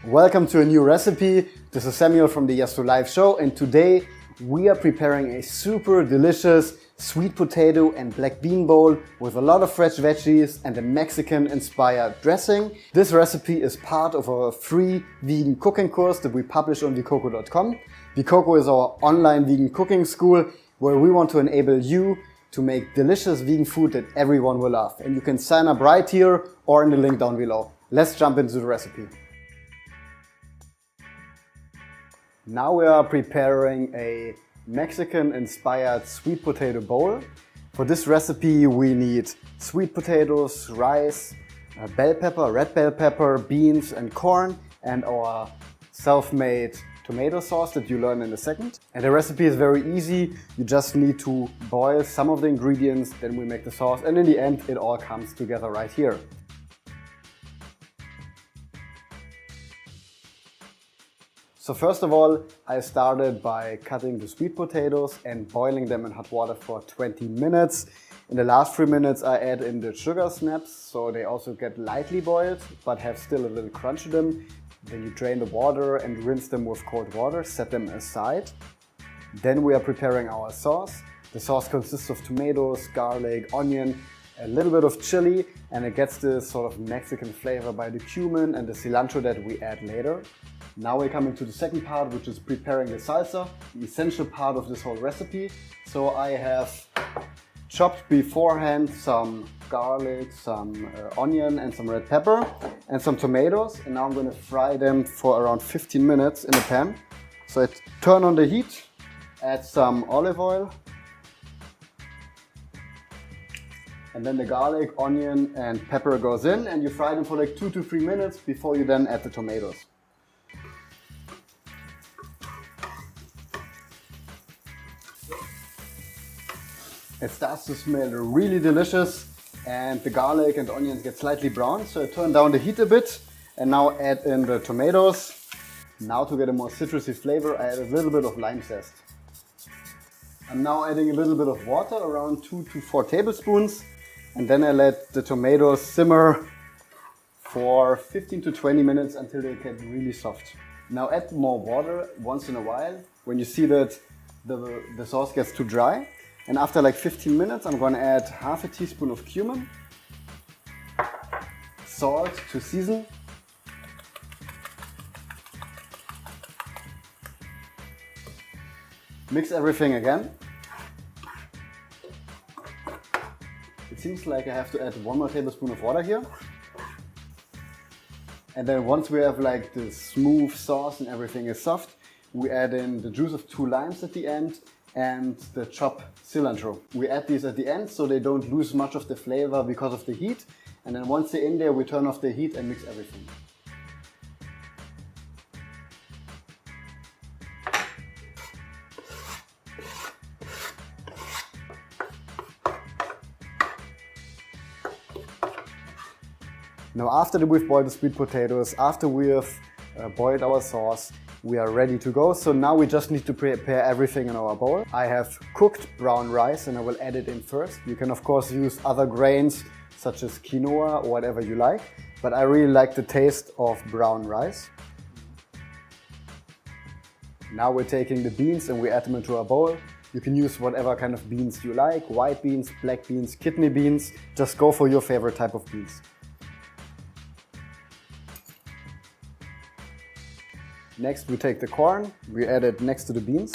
Welcome to a new recipe. This is Samuel from the Yes to Life show, and today we are preparing a super delicious sweet potato and black bean bowl with a lot of fresh veggies and a Mexican inspired dressing. This recipe is part of our free vegan cooking course that we publish on vicoco.com. Vicoco is our online vegan cooking school where we want to enable you to make delicious vegan food that everyone will love. And you can sign up right here or in the link down below. Let's jump into the recipe. Now we are preparing a Mexican-inspired sweet potato bowl. For this recipe we need sweet potatoes, rice, bell pepper, red bell pepper, beans and corn, and our self-made tomato sauce that you learn in a second. And the recipe is very easy. You just need to boil some of the ingredients, then we make the sauce, and in the end it all comes together right here. So first of all, I started by cutting the sweet potatoes and boiling them in hot water for 20 minutes. In the last 3 minutes I add in the sugar snaps, so they also get lightly boiled but have still a little crunch to them. Then you drain the water and rinse them with cold water, set them aside. Then we are preparing our sauce. The sauce consists of tomatoes, garlic, onion, a little bit of chili, and it gets this sort of Mexican flavor by the cumin and the cilantro that we add later. Now we're coming to the second part, which is preparing the salsa, the essential part of this whole recipe. So I have chopped beforehand some garlic, some onion and some red pepper and some tomatoes, and now I'm going to fry them for around 15 minutes in a pan. So I turn on the heat, add some olive oil, and then the garlic, onion and pepper goes in, and you fry them for like 2 to 3 minutes before you then add the tomatoes. It starts to smell really delicious and the garlic and onions get slightly brown, so I turn down the heat a bit and now add in the tomatoes. Now to get a more citrusy flavor I add a little bit of lime zest. I'm now adding a little bit of water, around 2 to 4 tablespoons, and then I let the tomatoes simmer for 15 to 20 minutes until they get really soft. Now add more water once in a while when you see that the sauce gets too dry. And after like 15 minutes I'm going to add half a teaspoon of cumin, salt to season, mix everything again. It seems like I have to add 1 more tablespoon of water here. And then once we have like the smooth sauce and everything is soft, we add in the juice of 2 limes at the end and the chopped cilantro. We add these at the end so they don't lose much of the flavor because of the heat. And then once they're in there, we turn off the heat and mix everything. Now after we've boiled the sweet potatoes, after we have boiled our sauce, we are ready to go. So now we just need to prepare everything in our bowl. I have cooked brown rice and I will add it in first. You can of course use other grains such as quinoa or whatever you like, but I really like the taste of brown rice. Now we're taking the beans and we add them into our bowl. You can use whatever kind of beans you like, white beans, black beans, kidney beans. Just go for your favorite type of beans. Next we take the corn, we add it next to the beans.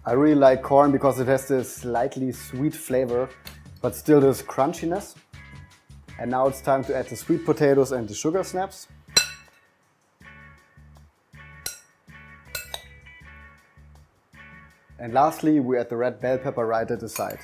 I really like corn because it has this slightly sweet flavor, but still this crunchiness. And now it's time to add the sweet potatoes and the sugar snaps. And lastly we add the red bell pepper right at the side.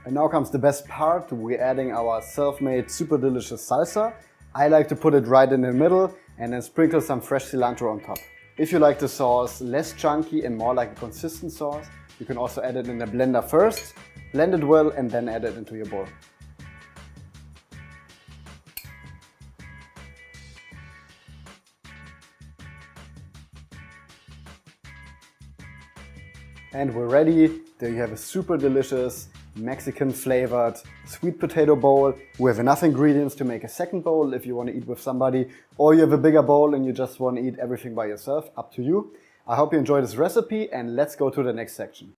And now comes the best part, we're adding our self-made super delicious salsa. I like to put it right in the middle and then sprinkle some fresh cilantro on top. If you like the sauce less chunky and more like a consistent sauce, you can also add it in the blender first, blend it well and then add it into your bowl. And we're ready. There you have a super delicious Mexican flavored sweet potato bowl with enough ingredients to make a second bowl if you want to eat with somebody, or you have a bigger bowl and you just want to eat everything by yourself, up to you. I hope you enjoyed this recipe, and let's go to the next section.